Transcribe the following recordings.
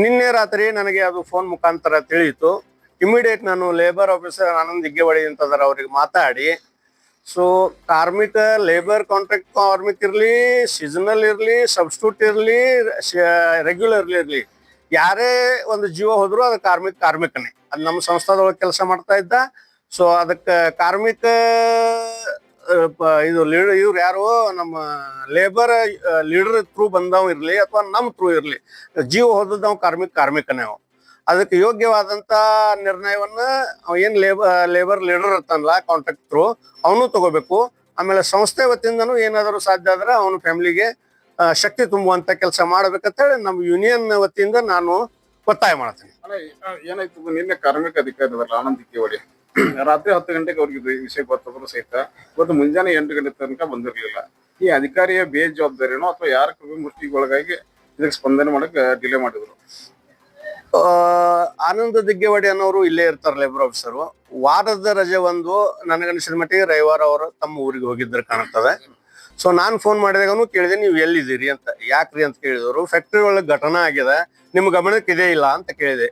ನಿನ್ನೆ ರಾತ್ರಿ ನನಗೆ ಅದು ಫೋನ್ ಮುಖಾಂತರ ತಿಳಿಯಿತು. ಇಮಿಡಿಯೇಟ್ ನಾನು ಲೇಬರ್ ಆಫೀಸರ್ ಆನಂದ್ ದಿಗ್ಗೆವಾಡಿ ಅಂತಂದ್ರೆ ಅವ್ರಿಗೆ ಮಾತಾಡಿ, ಸೊ ಕಾರ್ಮಿಕ ಲೇಬರ್ ಕಾಂಟ್ರಾಕ್ಟ್ ಕಾರ್ಮಿಕ ಇರಲಿ, ಸೀಸನಲ್ ಇರಲಿ, ಸಬ್ಸ್ಟಿಟ್ಯೂಟ್ ಇರಲಿ, ರೆಗ್ಯುಲರ್ ಇರಲಿ, ಯಾರೇ ಒಂದು ಜೀವ ಹೋದ್ರು ಅದು ಕಾರ್ಮಿಕನೇ. ಅದು ನಮ್ಮ ಸಂಸ್ಥಾದೊಳಗೆ ಕೆಲಸ ಮಾಡ್ತಾ ಇದ್ದ. ಸೊ ಅದಕ್ಕೆ ಕಾರ್ಮಿಕ ಇದು ಇವ್ರು ಯಾರು ನಮ್ಮ ಲೇಬರ್ ಲೀಡರ್ ಥ್ರೂ ಬಂದವ್ ಇರ್ಲಿ ಅಥವಾ ನಮ್ಮ ಥ್ರೂ ಇರ್ಲಿ, ಜೀವ ಹೋದವ್ ಕಾರ್ಮಿಕನೇ ಅವ. ಅದಕ್ಕೆ ಯೋಗ್ಯವಾದಂತ ನಿರ್ಣಯವನ್ನ ಏನ್ ಲೇಬರ್ ಲೀಡರ್ ಇರ್ತಾನಲ್ಲ ಕಾಂಟ್ರಾಕ್ಟ್ ಥ್ರೂ, ಅವನು ತಗೋಬೇಕು. ಆಮೇಲೆ ಸಂಸ್ಥೆ ವತಿಯಿಂದನೂ ಏನಾದರೂ ಸಾಧ್ಯ ಆದ್ರೆ ಅವನ ಫ್ಯಾಮಿಲಿಗೆ ಶಕ್ತಿ ತುಂಬುವಂತ ಕೆಲಸ ಮಾಡ್ಬೇಕಂತ ಹೇಳಿ ನಮ್ಮ ಯೂನಿಯನ್ ವತಿಯಿಂದ ನಾನು ಒತ್ತಾಯ ಮಾಡ್ತೀನಿ. ಏನಾಯ್ತು, ನಿನ್ನೆ ಕಾರ್ಮಿಕ ಅಧಿಕಾರಿ ಆನಂದ್ ದಿಗ್ಗೆವಾಡಿ ರಾತ್ರಿ 10 ಗಂಟೆಗೆ ಅವ್ರಿಗೆ ವಿಷಯ ಗೊತ್ತಾದ್ರು ಸಹಿತ ಇವತ್ತು ಮುಂಜಾನೆ 8 ಗಂಟೆ ತನಕ ಬಂದಿರ್ಲಿಲ್ಲ. ಈ ಅಧಿಕಾರಿಯ ಬೇಜವಾಬ್ದಾರಿನೋ ಅಥವಾ ಯಾರ ಮುಷ್ಟಿಗೊಳಗಾಗಿ ಇದಕ್ಕೆ ಸ್ಪಂದನೆ ಮಾಡಕ್ ಡಿಲೇ ಮಾಡಿದ್ರು? ಆನಂದ್ ದಿಗ್ಗೆವಾಡಿ ಅನ್ನೋರು ಇಲ್ಲೇ ಇರ್ತಾರೆ, ಲೇಬರ್ ಆಫೀಸರು. ವಾರದ ರಜೆ ಒಂದು ನನಗನ್ಸಿದ ಮಟ್ಟಿಗೆ ರವಿವಾರ ಅವರು ತಮ್ಮ ಊರಿಗೆ ಹೋಗಿದ್ರು ಕಾಣುತ್ತದೆ. ಸೊ ನಾನು ಫೋನ್ ಮಾಡಿದಾಗನು ಕೇಳಿದೆ, ನೀವು ಎಲ್ಲಿದ್ದೀರಿ ಅಂತ. ಯಾಕ್ರಿ ಅಂತ ಕೇಳಿದವರು, ಫ್ಯಾಕ್ಟ್ರಿ ಒಳಗೆ ಘಟನಾ ಆಗಿದೆ, ನಿಮ್ ಗಮನಕ್ಕೆ ಇದೇ ಇಲ್ಲ ಅಂತ ಕೇಳಿದೆ.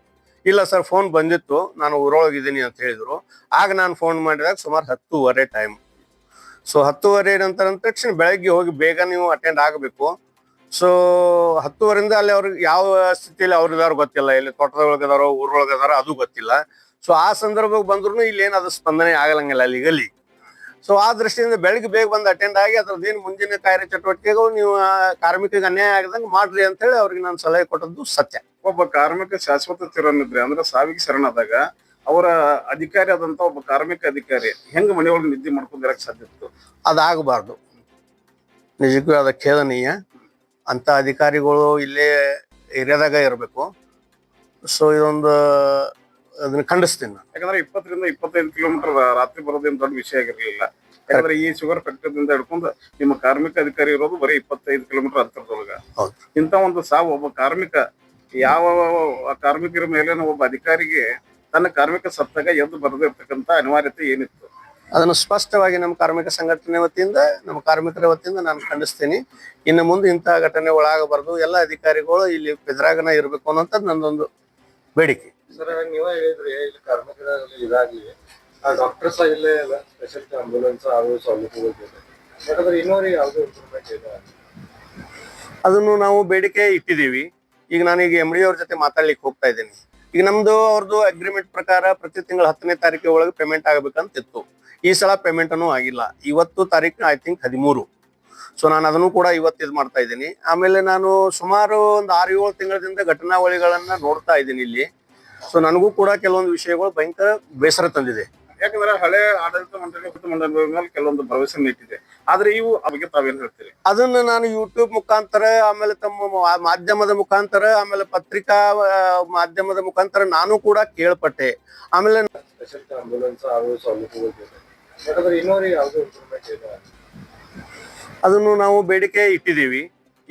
ಇಲ್ಲ ಸರ್, ಫೋನ್ ಬಂದಿತ್ತು, ನಾನು ಊರೊಳಗಿದ್ದೀನಿ ಅಂತ ಹೇಳಿದ್ರು. ಆಗ ನಾನು ಫೋನ್ ಮಾಡಿದಾಗ ಸುಮಾರು 10:30 ಟೈಮ್. ಸೊ 10:30 ನಂತರ ತಕ್ಷಣ ಬೆಳಗ್ಗೆ ಹೋಗಿ ಬೇಗ ನೀವು ಅಟೆಂಡ್ ಆಗಬೇಕು. ಸೊ 10:30 ಅಲ್ಲಿ ಅವ್ರಿಗೆ ಯಾವ ಸ್ಥಿತಿಯಲ್ಲಿ ಅವ್ರಿದಾರು ಗೊತ್ತಿಲ್ಲ, ಇಲ್ಲಿ ತೋಟದೊಳಗದಾರೋ ಊರೊಳಗದಾರೋ ಅದು ಗೊತ್ತಿಲ್ಲ. ಸೊ ಆ ಸಂದರ್ಭಕ್ಕೆ ಬಂದ್ರು ಇಲ್ಲಿ ಏನು ಅದು ಸ್ಪಂದನೆ ಆಗಲಂಗಿಲ್ಲ ಅಲ್ಲಿಗಲ್ಲಿ. ಸೊ ಆ ದೃಷ್ಟಿಯಿಂದ ಬೆಳಗ್ಗೆ ಬೇಗ ಬಂದು ಅಟೆಂಡ್ ಆಗಿ ಅದ್ರದ್ದೇನು ಮುಂದಿನ ಕಾರ್ಯ ಚಟುವಟಿಕೆಗಳು ನೀವು ಕಾರ್ಮಿಕರಿಗೆ ಅನ್ಯಾಯ ಆಗದಂಗೆ ಮಾಡ್ರಿ ಅಂತ ಹೇಳಿ ಅವ್ರಿಗೆ ನಾನು ಸಲಹೆ ಕೊಟ್ಟದ್ದು ಸತ್ಯ. ಒಬ್ಬ ಕಾರ್ಮಿಕ ಶಾಶ್ವತ ತಿರನಿದ್ರೆ ಅಂದ್ರೆ ಸಾವಿಗೆ ಶರಣಾದಾಗ ಅವರ ಅಧಿಕಾರಿ ಆದಂತ ಒಬ್ಬ ಕಾರ್ಮಿಕ ಅಧಿಕಾರಿ ಹೆಂಗ ಮನೆಯೊಳಗೆ ನಿದ್ದೆ ಮಾಡ್ಕೊಂಡಿರಕ್ ಸಾಧ್ಯ ಇತ್ತು? ಅದಾಗಬಾರ್ದು. ನಿಜಕ್ಕೂ ಅದ ಖೇದನೀಯ. ಅಂತ ಅಧಿಕಾರಿಗಳು ಇಲ್ಲೇ ಏರಿಯಾದಾಗ ಇರಬೇಕು. ಸೊ ಇದೊಂದು ಅದನ್ನ ಖಂಡಿಸ್ತೀನಿ ನಾನು. ಯಾಕಂದ್ರೆ 20 ರಿಂದ 25 ಕಿಲೋಮೀಟರ್ ರಾತ್ರಿ ಬರೋದೇನು ದೊಡ್ಡ ವಿಷಯ ಆಗಿರ್ಲಿಲ್ಲ. ಯಾಕಂದ್ರೆ ಈ ಶುಗರ್ ಫ್ಯಾಕ್ಟರಿಯಿಂದ ಹಿಡ್ಕೊಂಡು ನಿಮ್ಮ ಕಾರ್ಮಿಕ ಅಧಿಕಾರಿ ಇರೋದು ಬರೀ 25 ಕಿಲೋಮೀಟರ್ ಅಂತರದೊಳಗ. ಇಂತ ಒಂದು ಸಾವು ಒಬ್ಬ ಕಾರ್ಮಿಕ, ಯಾವ ಕಾರ್ಮಿಕರ ಮೇಲೆ ಒಬ್ಬ ಅಧಿಕಾರಿಗೆ ತನ್ನ ಕಾರ್ಮಿಕ ಸತ್ತಾಗ ಎದ್ದು ಬರದಿರ್ತಕ್ಕಂತ ಅನಿವಾರ್ಯತೆ ಏನಿತ್ತು? ಅದನ್ನು ಸ್ಪಷ್ಟವಾಗಿ ನಮ್ಮ ಕಾರ್ಮಿಕ ಸಂಘಟನೆ ವತಿಯಿಂದ, ನಮ್ಮ ಕಾರ್ಮಿಕರ ವತಿಯಿಂದ ನಾನು ಖಂಡಿಸ್ತೀನಿ. ಇನ್ನು ಮುಂದೆ ಇಂತಹ ಘಟನೆ ಒಳಗಬಾರ್ದು. ಎಲ್ಲ ಅಧಿಕಾರಿಗಳು ಇಲ್ಲಿ ಬೆದರಾಗನ ಇರಬೇಕು ಅನ್ನೋಂಥದ್ದು ನಂದೊಂದು ಬೇಡಿಕೆ. ಸರ್, ನೀವೇ ಹೇಳಿದ್ರಿ ಇಲ್ಲಿ ಕಾರ್ಮಿಕರ ಇದಾಗ್ಲಿ ಆ ಡಾಕ್ಟರ್ಸ್ ಇಲ್ಲೇ ಇಲ್ಲ, ಸ್ಪೆಷಲ್ ಆಂಬುಲೆನ್ಸ್ ಅದು ಸೌಲಭ್ಯಗಳು, ಯಾಕಂದ್ರೆ ಇನ್ನೂರಿಗೆ ಯಾವುದೇ ಇಂಪ್ರೂವ್ಮೆಂಟ್ ಇಲ್ಲ. ಅದನ್ನು ನಾವು ಬೇಡಿಕೆ ಇಟ್ಟಿದ್ದೀವಿ. ಈಗ ನಾನೀಗ MD ಅವ್ರ ಜೊತೆ ಮಾತಾಡ್ಲಿಕ್ಕೆ ಹೋಗ್ತಾ ಇದ್ದೀನಿ. ಈಗ ನಮ್ದು ಅವ್ರದ್ದು ಅಗ್ರಿಮೆಂಟ್ ಪ್ರಕಾರ ಪ್ರತಿ ತಿಂಗಳ 10ನೇ ತಾರೀಕು ಒಳಗೆ ಪೇಮೆಂಟ್ ಆಗಬೇಕಂತಿತ್ತು. ಈ ಸಲ ಪೇಮೆಂಟ್ ಅನ್ನೂ ಆಗಿಲ್ಲ. ಇವತ್ತು ತಾರೀಕು ಐ ಥಿಂಕ್ 13. ಸೊ ನಾನು ಅದನ್ನು ಕೂಡ ಇವತ್ತು ಇದು ಮಾಡ್ತಾ ಇದ್ದೀನಿ. ಆಮೇಲೆ ನಾನು ಸುಮಾರು ಒಂದು 6-7 ತಿಂಗಳಿಂದ ಘಟನಾವಳಿಗಳನ್ನ ನೋಡ್ತಾ ಇದ್ದೀನಿ ಇಲ್ಲಿ. ಸೊ ನನಗೂ ಕೂಡ ಕೆಲವೊಂದು ವಿಷಯಗಳು ಭಯಂಕರ ಬೇಸರ ತಂದಿದೆ. ಯಾಕಂದ್ರೆ ಹಳೆ ಆಡಳಿತ ಮಂಡಳಿ ಮೇಲೆ ಕೆಲವೊಂದು ಭರವಸೆ ಇಟ್ಟಿದೆ. ಆದ್ರೆ ಇವು ಬಗ್ಗೆ ತಾವೇನ್ ಹೇಳ್ತೀರಿ? ಅದನ್ನ ನಾನು ಯೂಟ್ಯೂಬ್ ಮುಖಾಂತರ, ಆಮೇಲೆ ತಮ್ಮ ಮಾಧ್ಯಮದ ಮುಖಾಂತರ, ಆಮೇಲೆ ಪತ್ರಿಕಾ ಮಾಧ್ಯಮದ ಮುಖಾಂತರ ನಾನು ಕೂಡ ಕೇಳ್ಪಟ್ಟೆ. ಆಮೇಲೆ ಸ್ಪೆಷಲ್ ಆಂಬುಲೆನ್ಸ್ ಅದು ಸೌಲಭ್ಯಗಳು, ಯಾಕಂದ್ರೆ ಇನ್ನೂರಿಗೆ ಯಾವುದೇ ಇಂಪ್ರೂವ್ಮೆಂಟ್ ಇಲ್ಲ. ಅದನ್ನು ನಾವು ಬೇಡಿಕೆ ಇಟ್ಟಿದ್ದೀವಿ.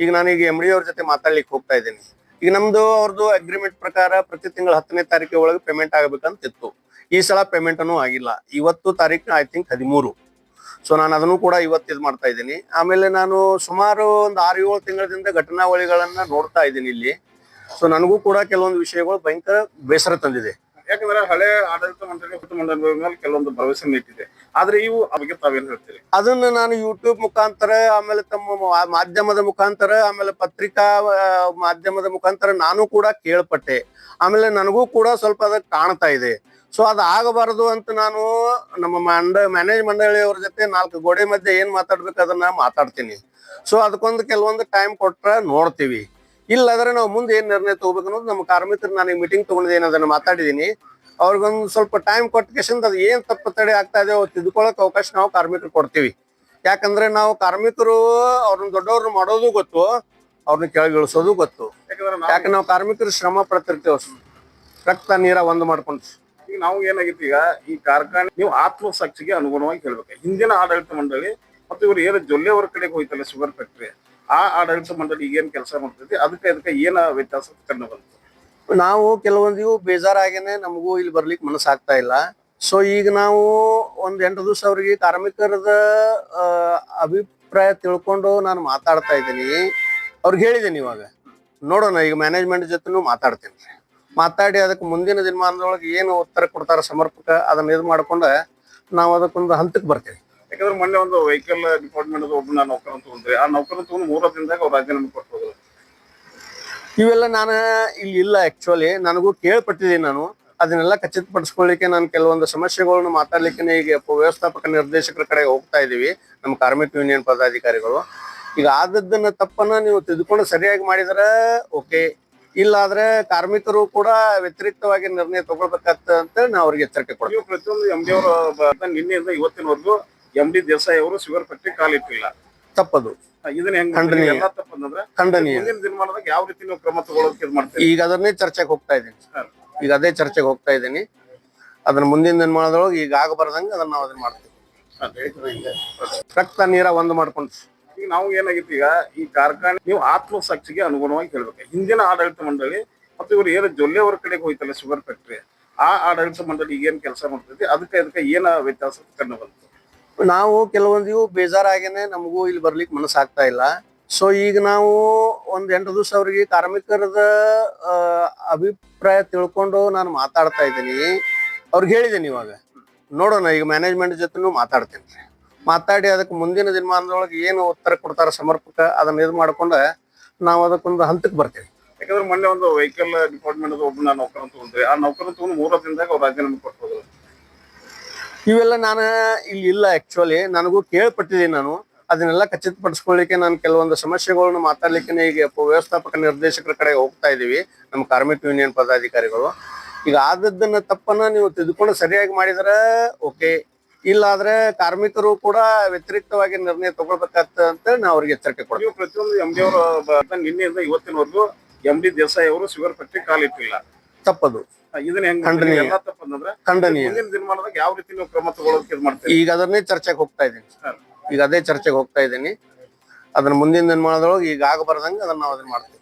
ಈಗ ನಾನೀಗ MD ಅವ್ರ ಜೊತೆ ಮಾತಾಡ್ಲಿಕ್ಕೆ ಹೋಗ್ತಾ ಇದ್ದೀನಿ. ಈಗ ನಮ್ದು ಅವ್ರದ್ದು ಅಗ್ರಿಮೆಂಟ್ ಪ್ರಕಾರ ಪ್ರತಿ ತಿಂಗಳ 10ನೇ ತಾರೀಕು ಒಳಗೆ ಪೇಮೆಂಟ್ ಆಗಬೇಕಂತಿತ್ತು. ಈ ಸಲ ಪೇಮೆಂಟ್ ಅನ್ನೂ ಆಗಿಲ್ಲ. ಇವತ್ತು ತಾರೀಕು ಐ ಥಿಂಕ್ 13. ಸೊ ನಾನು ಅದನ್ನು ಕೂಡ ಇವತ್ತು ಇದು ಮಾಡ್ತಾ ಇದ್ದೀನಿ. ಆಮೇಲೆ ನಾನು ಸುಮಾರು ಒಂದು 6-7 ತಿಂಗಳಿಂದ ಘಟನಾವಳಿಗಳನ್ನ ನೋಡ್ತಾ ಇದ್ದೀನಿ ಇಲ್ಲಿ. ಸೊ ನನಗೂ ಕೂಡ ಕೆಲವೊಂದು ವಿಷಯಗಳು ಭಯಂಕರ ಬೇಸರ ತಂದಿದೆ. ಯಾಕಂದ್ರೆ ಹಳೆ ಆಡಳಿತ ಮಂಡಳಿ ಮೇಲೆ ಕೆಲವೊಂದು ಭರವಸೆ ಇಟ್ಟಿದೆ. ಆದ್ರೆ ಇವು ಬಗ್ಗೆ ತಾವೇನ್ ಹೇಳ್ತೀರಿ? ಅದನ್ನ ನಾನು ಯೂಟ್ಯೂಬ್ ಮುಖಾಂತರ, ಆಮೇಲೆ ತಮ್ಮ ಮಾಧ್ಯಮದ ಮುಖಾಂತರ, ಆಮೇಲೆ ಪತ್ರಿಕಾ ಮಾಧ್ಯಮದ ಮುಖಾಂತರ ನಾನು ಕೂಡ ಕೇಳ್ಪಟ್ಟೆ. ಆಮೇಲೆ ನನಗೂ ಕೂಡ ಸ್ವಲ್ಪ ಅದಕ್ಕೆ ಕಾಣ್ತಾ ಇದೆ. ಸೊ ಅದು ಆಗಬಾರದು ಅಂತ ನಾನು ನಮ್ಮ ಮ್ಯಾನೇಜ್ ಮಂಡಳಿಯವ್ರ ಜೊತೆ 4 ಗೋಡೆ ಮಧ್ಯೆ ಏನ್ ಮಾತಾಡ್ಬೇಕು ಅದನ್ನ ಮಾತಾಡ್ತೀನಿ. ಸೊ ಅದಕ್ಕೊಂದು ಕೆಲವೊಂದು ಟೈಮ್ ಕೊಟ್ರೆ ನೋಡ್ತೀವಿ. ಇಲ್ಲಾದ್ರೆ ನಾವು ಮುಂದೆ ಏನ್ ನಿರ್ಣಯ ತಗೋಬೇಕು ಅನ್ನೋದು ನಮ್ಮ ಕಾರ್ಮಿಕರು, ನಾನು ಮೀಟಿಂಗ್ ತಗೊಂಡಿದ್ದೇನೆ, ಅದನ್ನ ಮಾತಾಡಿದೀನಿ. ಅವ್ರಿಗೊಂದು ಸ್ವಲ್ಪ ಟೈಮ್ ಕೊಟ್ಟಕೆಸಿಂದ ಅದು ಏನ್ ತಪ್ಪು ತಡೆ ಆಗ್ತಾ ಇದೆ ತಿದ್ದುಕೊಳ್ಳೋಕೆ ಅವಕಾಶ ನಾವು ಕಾರ್ಮಿಕರು ಕೊಡ್ತೀವಿ. ಯಾಕಂದ್ರೆ ನಾವು ಕಾರ್ಮಿಕರು ಅವ್ರನ್ನ ದೊಡ್ಡವ್ರನ್ನ ಮಾಡೋದು ಗೊತ್ತು, ಅವ್ರನ್ನ ಕೆಳಗಿಳಿಸೋದು ಗೊತ್ತು. ಯಾಕೆ ನಾವು ಕಾರ್ಮಿಕರು ಶ್ರಮ ಪಡ್ತಿರ್ತೇವೆ, ರಕ್ತ ನೀರ ಒಂದು ಮಾಡ್ಕೊಂಡು. ಈಗ ನಾವು ಏನಾಗಿತ್ತು, ಈಗ ಈ ಕಾರ್ಖಾನೆ ನೀವು ಆತ್ಮಸಾಕ್ಷಿಗೆ ಅನುಗುಣವಾಗಿ ಹೇಳ್ಬೇಕು. ಹಿಂದಿನ ಆಡಳಿತ ಮಂಡಳಿ ಮತ್ತು ಇವರು ಏನು ಜೊಲ್ಲೆ ಅವ್ರ ಕಡೆಗೆ ಹೋಯ್ತಲ್ಲ ಶುಗರ್ ಫ್ಯಾಕ್ಟ್ರಿ, ಆ ಆಡಳಿತ ಮಂಡಳಿ ಏನ್ ಕೆಲಸ ಮಾಡ್ತೈತಿ, ಅದಕ್ಕೆ ಏನ ವ್ಯತ್ಯಾಸ ಕಂಡು ಬಂತು? ನಾವು ಕೆಲವೊಂದು ಬೇಜಾರಾಗೇನೆ ನಮಗೂ ಇಲ್ಲಿ ಬರ್ಲಿಕ್ಕೆ ಮನಸ್ಸಾಗ್ತಾ ಇಲ್ಲ. ಸೊ ಈಗ ನಾವು ಒಂದ್ 8 ದಿವಸ ಅವ್ರಿಗೆ ಕಾರ್ಮಿಕರದ ಅಭಿಪ್ರಾಯ ತಿಳ್ಕೊಂಡು ನಾನು ಮಾತಾಡ್ತಾ ಇದ್ದೀನಿ. ಅವ್ರಿಗೆ ಹೇಳಿದ್ದೀನಿ ಇವಾಗ ನೋಡೋಣ, ಈಗ ಮ್ಯಾನೇಜ್ಮೆಂಟ್ ಜೊತೆನೂ ಮಾತಾಡ್ತೀನಿ ರೀ. ಮಾತಾಡಿ ಅದಕ್ಕೆ ಮುಂದಿನ ದಿನಮಾನದೊಳಗೆ ಏನು ಉತ್ತರ ಕೊಡ್ತಾರ ಸಮರ್ಪಕ ಅದನ್ನ ಇದು ಮಾಡ್ಕೊಂಡ ನಾವು ಅದಕ್ಕೊಂದು ಹಂತಕ್ಕೆ ಬರ್ತೀವಿ. ಯಾಕಂದ್ರೆ ಮೊನ್ನೆ ಒಂದು ವೆಹಿಕಲ್ ಡಿಪಾರ್ಟ್ಮೆಂಟ್ ಒಬ್ಬನ ನೌಕರನ್ ತಗೊಂಡ್ರಿ, ಆ ನೌಕರನ್ ತಗೊಂಡು 3 ದಿನದಾಗ ಅವ್ರು ರಾಜೀನಾಮೆ ಕೊಟ್ಟು ಇವೆಲ್ಲ ನಾನು ಇಲ್ಲಿ ಇಲ್ಲ. ಆಕ್ಚುಲಿ ನನಗೂ ಕೇಳ್ಪಟ್ಟಿದ್ದೀನಿ. ನಾನು ಅದನ್ನೆಲ್ಲ ಖಚಿತಪಡಿಸ್ಕೊಳ್ಳಿಕ್ಕೆ ನಾನು ಕೆಲವೊಂದು ಸಮಸ್ಯೆಗಳನ್ನ ಮಾತಾಡ್ಲಿಕ್ಕೆ ಈಗ ವ್ಯವಸ್ಥಾಪಕ ನಿರ್ದೇಶಕರ ಕಡೆ ಹೋಗ್ತಾ ಇದೀವಿ, ನಮ್ಮ ಕಾರ್ಮಿಕ ಯೂನಿಯನ್ ಪದಾಧಿಕಾರಿಗಳು. ಈಗ ಆದದ್ದನ್ನ ತಪ್ಪನ್ನ ನೀವು ತಿದ್ದುಕೊಂಡು ಸರಿಯಾಗಿ ಮಾಡಿದ್ರೆ ಓಕೆ, ಇಲ್ಲಾದ್ರೆ ಕಾರ್ಮಿಕರು ಕೂಡ ವ್ಯತಿರಿಕ್ತವಾಗಿ ನಿರ್ಣಯ ತಗೊಳ್ಬೇಕಾಗ್ತದೆ ಅಂತ ನಾವು ಅವ್ರಿಗೆ ಎಚ್ಚರಿಕೆ ಕೊಡ್ತೀವಿ. ನೀವು ಪ್ರತಿಯೊಂದು MD ಅವರ ನಿನ್ನೆಯಿಂದ ಇವತ್ತಿನವರೆಗೂ MD ದೇಸಾಯಿ ಅವರು ಶುಗರ್ ಫ್ಯಾಕ್ಟರಿ ಕಾಲಿಟ್ಟಿಲ್ಲ, ತಪ್ಪದು. ಇದನ್ನ ಹೆಂಗ್ ಖಂಡನೀಯ. ಎಲ್ಲ ತಪ್ಪಂದ್ರೆ ಖಂಡನೀಯ. ಮುಂದಿನ ದಿನಮಾನದಾಗ ಯಾವ ರೀತಿ ನೀವು ಕ್ರಮ ತಗೊಳ್ಳೋಕೆ ಇದು ಮಾಡ್ತೀವಿ? ಈಗ ಅದನ್ನೇ ಚರ್ಚೆಗೆ ಹೋಗ್ತಾ ಇದ್ದೀನಿ. ಈಗ ಅದೇ ಚರ್ಚೆಗೆ ಹೋಗ್ತಾ ಇದ್ದೀನಿ. ಅದನ್ನ ಮುಂದಿನ ದಿನಮಾನದೊಳಗೆ ಈಗ ಆಗಬಾರ್ದಂಗೆ ಅದನ್ನ ನಾವು ಅದನ್ನ ಮಾಡ್ತೀವಿ. ರಕ್ತ ನೀರ ಒಂದು ಮಾಡ್ಕೊಂಡು ಈಗ ನಾವು ಏನಾಗಿತ್ತು, ಈಗ ಈ ಕಾರ್ಖಾನೆ ನೀವು ಆತ್ಮಸಾಕ್ಷಿಗೆ ಅನುಗುಣವಾಗಿ ಹೇಳ್ಬೇಕು. ಹಿಂದಿನ ಆಡಳಿತ ಮಂಡಳಿ ಮತ್ತು ಇವರು ಏನು ಜೊಲ್ಲೆ ಅವರ ಕಡೆಗೆ ಹೋಯ್ತಲ್ಲ ಶುಗರ್ ಫ್ಯಾಕ್ಟರಿ, ಆ ಆಡಳಿತ ಮಂಡಳಿ ಈಗ ಏನ್ ಕೆಲಸ ಮಾಡ್ತೈತಿ ಅದಕ್ಕೆ ಏನ ವ್ಯತ್ಯಾಸ ಕಂಡು ಬಂತು? ನಾವು ಕೆಲವೊಂದು ಬೇಜಾರಾಗೇನೆ ನಮಗೂ ಇಲ್ಲಿ ಬರ್ಲಿಕ್ಕೆ ಮನಸ್ಸಾಗ್ತಾ ಇಲ್ಲ. ಸೊ ಈಗ ನಾವು ಒಂದ್ 8 ದಿವಸ ಅವ್ರಿಗೆ ಕಾರ್ಮಿಕರದ ಅಭಿಪ್ರಾಯ ತಿಳ್ಕೊಂಡು ನಾನು ಮಾತಾಡ್ತಾ ಇದ್ದೀನಿ. ಅವ್ರಿಗೆ ಹೇಳಿದ್ದೀನಿ. ಇವಾಗ ನೋಡೋಣ, ಈಗ ಮ್ಯಾನೇಜ್ಮೆಂಟ್ ಜೊತೆನೂ ಮಾತಾಡ್ತೀನಿ ರೀ. ಮಾತಾಡಿ ಅದಕ್ಕೆ ಮುಂದಿನ ದಿನಮಾನದೊಳಗೆ ಏನು ಉತ್ತರ ಕೊಡ್ತಾರ ಸಮರ್ಪಕ ಅದನ್ನ ಇದು ಮಾಡ್ಕೊಂಡ ನಾವು ಅದಕ್ಕೊಂದು ಹಂತಕ್ಕೆ ಬರ್ತೀವಿ. ಯಾಕಂದ್ರೆ ಮೊನ್ನೆ ಒಂದು ವೆಹಿಕಲ್ ಡಿಪಾರ್ಟ್ಮೆಂಟ್ ಒಬ್ಬನ ನೌಕರನ್ ತಗೊಂಡ್ರಿ, ಆ ನೌಕರನ್ ತಗೊಂಡು 3 ದಿನದಾಗ ಅವ್ರು ರಾಜೀನಾಮೆ ಕೊಟ್ಟು ಇವೆಲ್ಲ ನಾನು ಇಲ್ಲಿ ಇಲ್ಲ. ಆಕ್ಚುಲಿ ನನಗೂ ಕೇಳ್ಪಟ್ಟಿದ್ದೀನಿ. ನಾನು ಅದನ್ನೆಲ್ಲ ಖಚಿತಪಡಿಸ್ಕೊಳ್ಳಿಕ್ಕೆ ನಾನು ಕೆಲವೊಂದು ಸಮಸ್ಯೆಗಳನ್ನ ಮಾತಾಡ್ಲಿಕ್ಕೆ ಈಗ ವ್ಯವಸ್ಥಾಪಕ ನಿರ್ದೇಶಕರ ಕಡೆ ಹೋಗ್ತಾ ಇದೀವಿ, ನಮ್ಮ ಕಾರ್ಮಿಕ ಯೂನಿಯನ್ ಪದಾಧಿಕಾರಿಗಳು. ಈಗ ಆದದ್ದನ್ನ ತಪ್ಪನ್ನ ನೀವು ತಿದ್ದುಕೊಂಡು ಸರಿಯಾಗಿ ಮಾಡಿದ್ರೆ ಓಕೆ, ಇಲ್ಲಾದ್ರೆ ಕಾರ್ಮಿಕರು ಕೂಡ ವ್ಯತಿರಿಕ್ತವಾಗಿ ನಿರ್ಣಯ ತಗೊಳ್ಬೇಕಾಗ್ತದೆ ಅಂತ ನಾವು ಅವ್ರಿಗೆ ಎಚ್ಚರಿಕೆ ಕೊಡ್ತೀವಿ. ನೀವು ಪ್ರತಿಯೊಂದು MD ಅವರ ನಿನ್ನೆಯಿಂದ ಇವತ್ತಿನವರೆಗೂ MD ದೇಸಾಯಿ ಅವರು ಶುಗರ್ ಫ್ಯಾಕ್ಟರಿ ಕಾಲಿಟ್ಟಿಲ್ಲ, ತಪ್ಪದು. ಇದನ್ನ ಹೆಂಗ್ ಖಂಡನೀಯ. ಎಲ್ಲ ತಪ್ಪಂದ್ರೆ ಖಂಡನೀಯ. ಮುಂದಿನ ದಿನಮಾನದಾಗ ಯಾವ ರೀತಿ ನೀವು ಕ್ರಮ ತಗೊಳ್ಳೋಕೆ ಇದು ಮಾಡ್ತೀವಿ? ಈಗ ಅದನ್ನೇ ಚರ್ಚೆಗೆ ಹೋಗ್ತಾ ಇದ್ದೀನಿ. ಈಗ ಅದೇ ಚರ್ಚೆಗೆ ಹೋಗ್ತಾ ಇದ್ದೀನಿ. ಅದನ್ನ ಮುಂದಿನ ದಿನಮಾನದೊಳಗೆ ಈಗ ಆಗಬಾರ್ದಂಗೆ ಅದನ್ನ ನಾವು ಅದನ್ನ ಮಾಡ್ತೀವಿ.